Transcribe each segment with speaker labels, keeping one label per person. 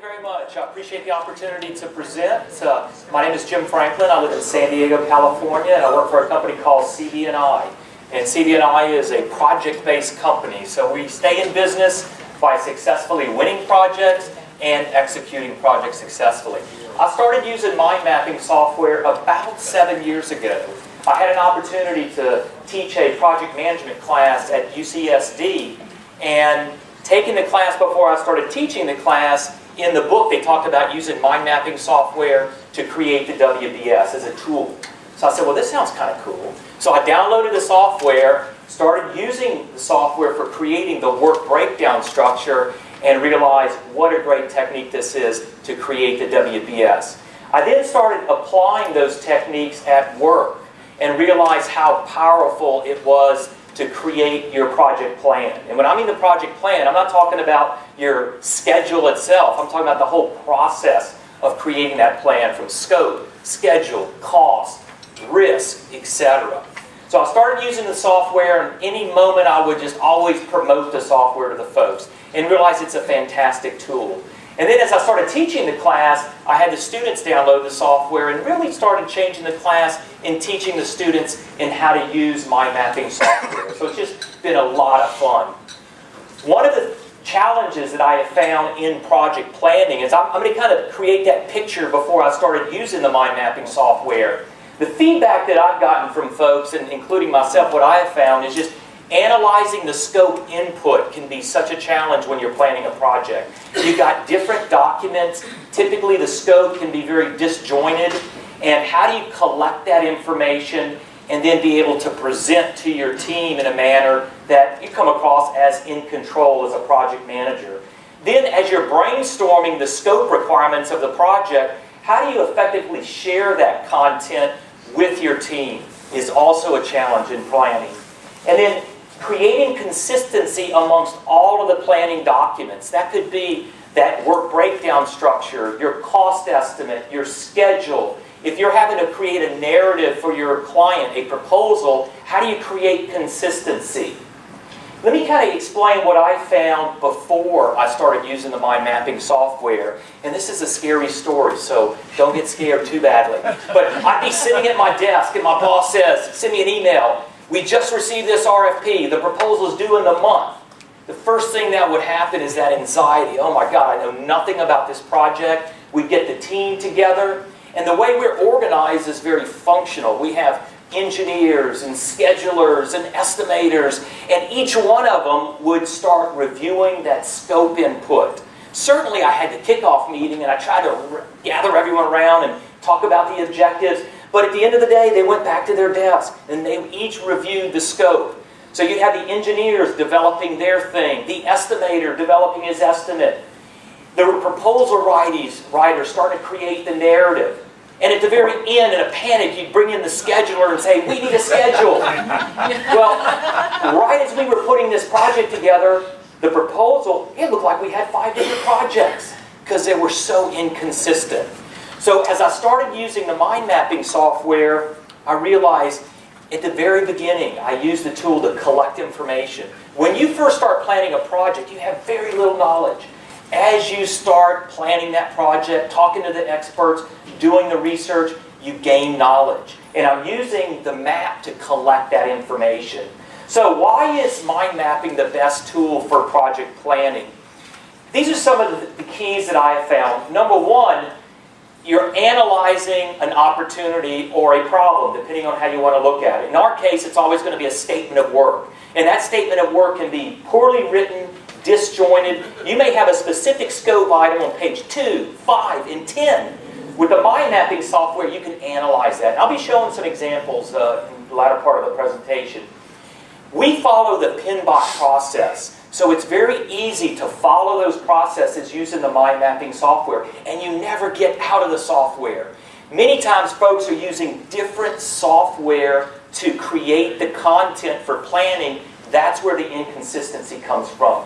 Speaker 1: very much. I appreciate the opportunity to present. My name is Jim Franklin. I live in San Diego, California, and I work for a company called CB&I. And CB&I is a project-based company, so we stay in business by successfully winning projects and executing projects successfully. I started using mind mapping software about 7 years ago. I had an opportunity to teach a project management class at UCSD, and taking the class before I started teaching the class, in the book they talked about using mind mapping software to create the WBS as a tool. So I said, well, this sounds kind of cool. So I downloaded the software, started using the software for creating the work breakdown structure, and realized what a great technique this is to create the WBS. I then started applying those techniques at work and realized how powerful it was to create your project plan. And when I mean the project plan, I'm not talking about your schedule itself. I'm talking about the whole process of creating that plan, from scope, schedule, cost, risk, etc. So I started using the software, and any moment I would just always promote the software to the folks and realize it's a fantastic tool. And then as I started teaching the class, I had the students download the software and really started changing the class and teaching the students in how to use mind mapping software. So it's just been a lot of fun. One of the challenges that I have found in project planning is I'm going to kind of create that picture before I started using the mind mapping software. The feedback that I've gotten from folks, and including myself, what I have found is just analyzing the scope input can be such a challenge when you're planning a project. You've got different documents. Typically the scope can be very disjointed. And how do you collect that information and then be able to present to your team in a manner that you come across as in control as a project manager? Then as you're brainstorming the scope requirements of the project, how do you effectively share that content with your team is also a challenge in planning. And then creating consistency amongst all of the planning documents. That could be that work breakdown structure, your cost estimate, your schedule. If you're having to create a narrative for your client, a proposal, how do you create consistency? Let me kind of explain what I found before I started using the mind mapping software. And this is a scary story, so don't get scared too badly. But I'd be sitting at my desk and my boss says, send me an email. We just received this RFP. The proposal is due in a month. The first thing that would happen is that anxiety. Oh my God, I know nothing about this project. We get the team together. And the way we're organized is very functional. We have engineers and schedulers and estimators, and each one of them would start reviewing that scope input. Certainly I had the kickoff meeting and I tried to gather everyone around and talk about the objectives. But at the end of the day, they went back to their desk and they each reviewed the scope. So you'd have the engineers developing their thing, the estimator developing his estimate, the proposal writer starting to create the narrative. And at the very end, in a panic, you'd bring in the scheduler and say, we need a schedule. Well, right as we were putting this project together, the proposal, it looked like we had 5 different projects because they were so inconsistent. So as I started using the mind mapping software, I realized at the very beginning, I used the tool to collect information. When you first start planning a project, you have very little knowledge. As you start planning that project, talking to the experts, doing the research, you gain knowledge. And I'm using the map to collect that information. So why is mind mapping the best tool for project planning? These are some of the keys that I have found. Number one, you're analyzing an opportunity or a problem, depending on how you want to look at it. In our case, it's always going to be a statement of work. And that statement of work can be poorly written, disjointed. You may have a specific scope item on page 2, 5, and 10. With the mind mapping software, you can analyze that. I'll be showing some examples in the latter part of the presentation. We follow the PMBOK process. So it's very easy to follow those processes using the mind mapping software, and you never get out of the software. Many times folks are using different software to create the content for planning. That's where the inconsistency comes from.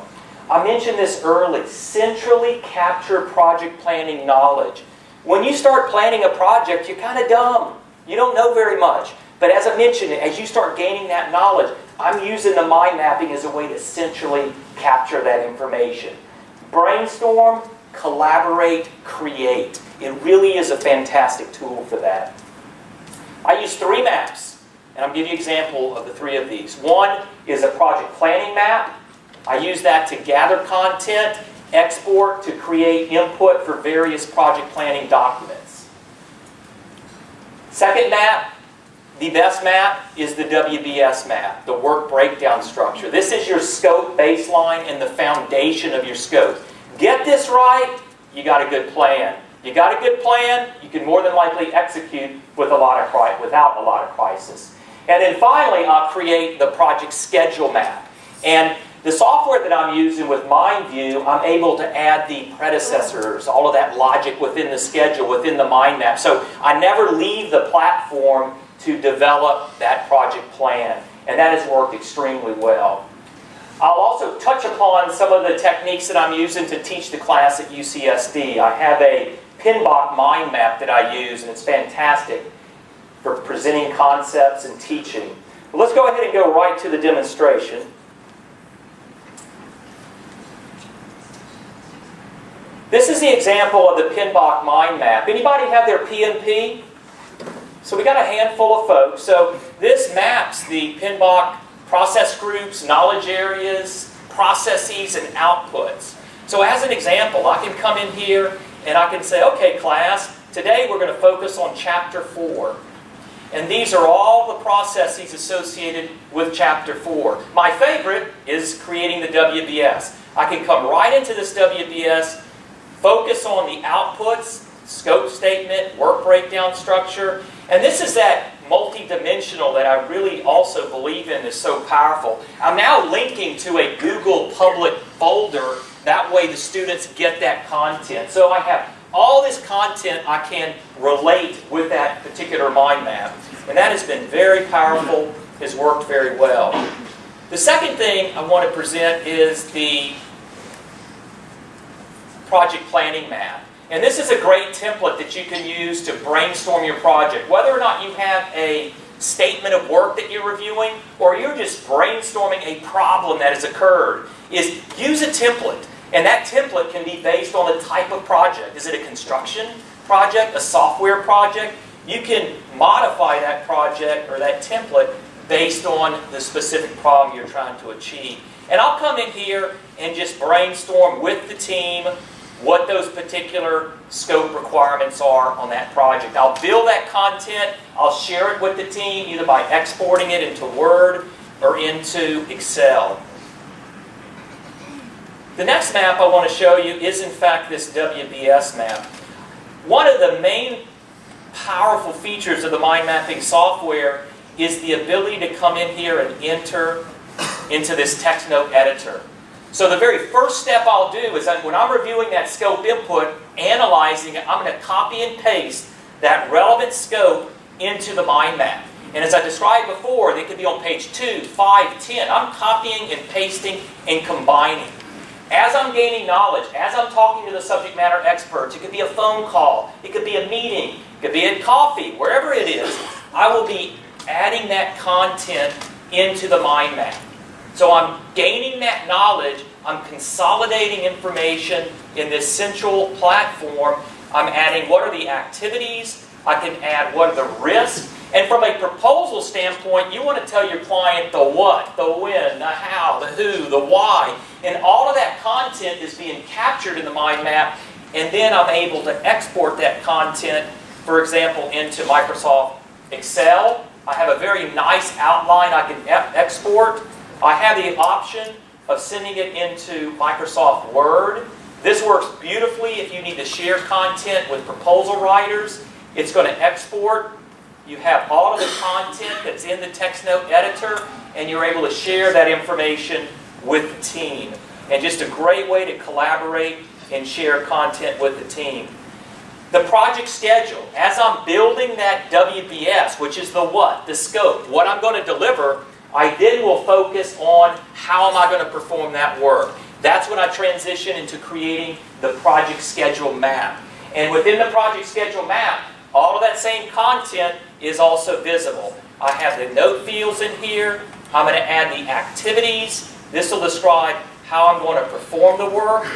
Speaker 1: I mentioned this early. Centrally capture project planning knowledge. When you start planning a project, you're kind of dumb. You don't know very much. But as I mentioned, as you start gaining that knowledge, I'm using the mind mapping as a way to centrally capture that information. Brainstorm, collaborate, create. It really is a fantastic tool for that. I use 3 maps, and I'll give you an example of the 3 of these. One is a project planning map. I use that to gather content, export to create input for various project planning documents. Second map, the best map, is the WBS map, the work breakdown structure. This is your scope baseline and the foundation of your scope. Get this right, you got a good plan. You got a good plan, you can more than likely execute without a lot of crisis. And then finally, I'll create the project schedule map. And the software that I'm using with MindView, I'm able to add the predecessors, all of that logic within the schedule, within the mind map. So I never leave the platform to develop that project plan. And that has worked extremely well. I'll also touch upon some of the techniques that I'm using to teach the class at UCSD. I have a PinBox mind map that I use, and it's fantastic for presenting concepts and teaching. But let's go ahead and go right to the demonstration. This is the example of the PinBox mind map. Anybody have their PMP? So we got a handful of folks. So this maps the PinBox process groups, knowledge areas, processes, and outputs. So as an example, I can come in here and I can say, okay class, today we're going to focus on Chapter 4. And these are all the processes associated with Chapter 4. My favorite is creating the WBS. I can come right into this WBS, focus on the outputs, scope statement, work breakdown structure. And this is that multi-dimensional that I really also believe in is so powerful. I'm now linking to a Google public folder. That way the students get that content. So I have all this content I can relate with that particular mind map. And that has been very powerful, has worked very well. The second thing I want to present is the project planning map. And this is a great template that you can use to brainstorm your project. Whether or not you have a statement of work that you're reviewing, or you're just brainstorming a problem that has occurred, is use a template. And that template can be based on the type of project. Is it a construction project, a software project? You can modify that project or that template based on the specific problem you're trying to achieve. And I'll come in here and just brainstorm with the team what those particular scope requirements are on that project. I'll build that content, I'll share it with the team either by exporting it into Word or into Excel. The next map I want to show you is in fact this WBS map. One of the main powerful features of the mind mapping software is the ability to come in here and enter into this text note editor. So the very first step I'll do is that when I'm reviewing that scope input, analyzing it, I'm going to copy and paste that relevant scope into the mind map. And as I described before, they could be on page 2, 5, 10. I'm copying and pasting and combining. As I'm gaining knowledge, as I'm talking to the subject matter experts, it could be a phone call, it could be a meeting, it could be a coffee, wherever it is, I will be adding that content into the mind map. So I'm gaining that knowledge, I'm consolidating information in this central platform, I'm adding what are the activities, I can add what are the risks, and from a proposal standpoint, you want to tell your client the what, the when, the how, the who, the why, and all of that content is being captured in the mind map, and then I'm able to export that content, for example, into Microsoft Excel. I have a very nice outline I can export. I have the option of sending it into Microsoft Word. This works beautifully if you need to share content with proposal writers. It's going to export. You have all of the content that's in the text note editor, and you're able to share that information with the team. And just a great way to collaborate and share content with the team. The project schedule. As I'm building that WBS, which is the what, the scope, what I'm going to deliver, I then will focus on how am I going to perform that work. That's when I transition into creating the project schedule map. And within the project schedule map, all of that same content is also visible. I have the note fields in here. I'm going to add the activities. This will describe how I'm going to perform the work.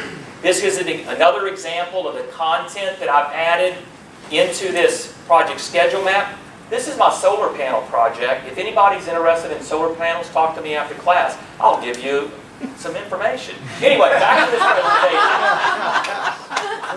Speaker 1: This is another example of the content that I've added into this project schedule map. This is my solar panel project. If anybody's interested in solar panels, talk to me after class. I'll give you some information. Anyway, back to this presentation.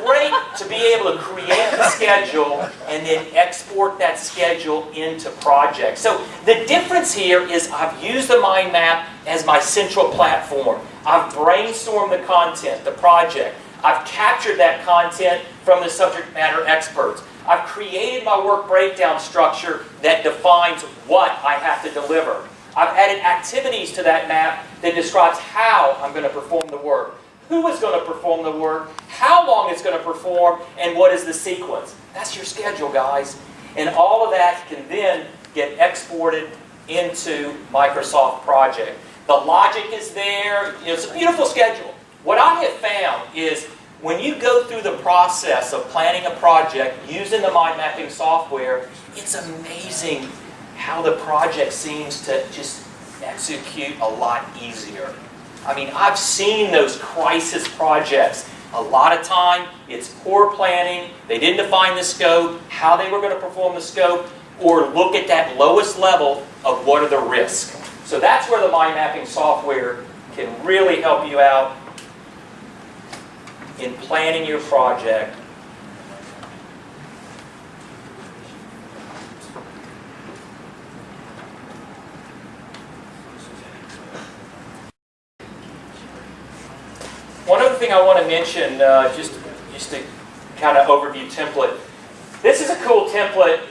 Speaker 1: Great to be able to create the schedule and then export that schedule into projects. So the difference here is I've used the mind map as my central platform. I've brainstormed the content, the project. I've captured that content from the subject matter experts. I've created my work breakdown structure that defines what I have to deliver. I've added activities to that map that describes how I'm going to perform the work, who is going to perform the work, how long it's going to perform, and what is the sequence. That's your schedule, guys. And all of that can then get exported into Microsoft Project. The logic is there. It's a beautiful schedule. What I have found is when you go through the process of planning a project using the mind mapping software, it's amazing how the project seems to just execute a lot easier. I mean, I've seen those crisis projects. A lot of time, it's poor planning. They didn't define the scope, how they were going to perform the scope, or look at that lowest level of what are the risks. So that's where the mind mapping software can really help you out in planning your project. One other thing I want to mention, just to kind of overview template. This is a cool template.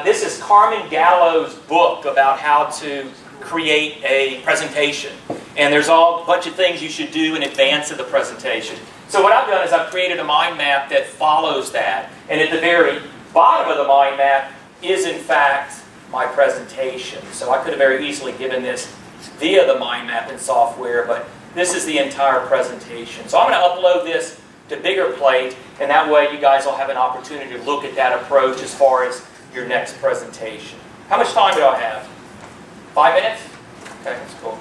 Speaker 1: This is Carmen Gallo's book about how to create a presentation. And there's a bunch of things you should do in advance of the presentation. So what I've done is I've created a mind map that follows that. And at the very bottom of the mind map is, in fact, my presentation. So I could have very easily given this via the mind mapping software, but this is the entire presentation. So I'm going to upload this to Biggerplate, and that way you guys will have an opportunity to look at that approach as far as your next presentation. How much time do I have? 5 minutes? Okay, that's cool.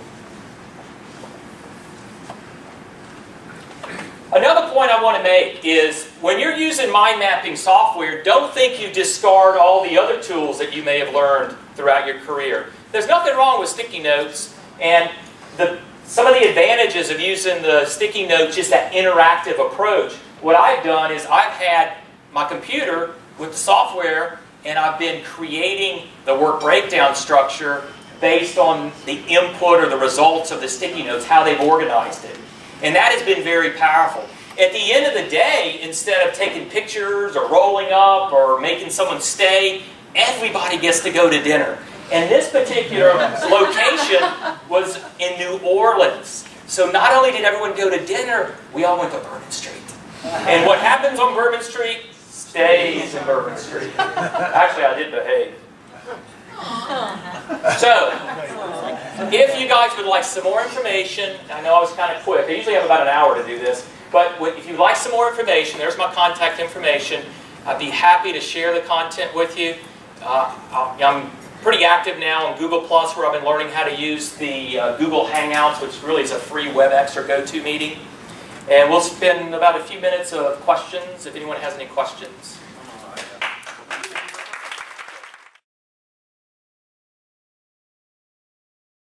Speaker 1: Another point I want to make is when you're using mind mapping software, don't think you discard all the other tools that you may have learned throughout your career. There's nothing wrong with sticky notes, and some of the advantages of using the sticky notes, just that interactive approach. What I've done is I've had my computer with the software, and I've been creating the work breakdown structure based on the input or the results of the sticky notes, how they've organized it. And that has been very powerful. At the end of the day, instead of taking pictures or rolling up or making someone stay, everybody gets to go to dinner. And this particular location was in New Orleans. So not only did everyone go to dinner, we all went to Bourbon Street. And what happens on Bourbon Street stays in Bourbon Street. Actually, I did behave. So, if you guys would like some more information, I know I was kind of quick. I usually have about an hour to do this. But if you'd like some more information, there's my contact information. I'd be happy to share the content with you. I'm pretty active now on Google+, where I've been learning how to use the Google Hangouts, which really is a free WebEx or GoToMeeting. And we'll spend about a few minutes of questions, if anyone has any questions.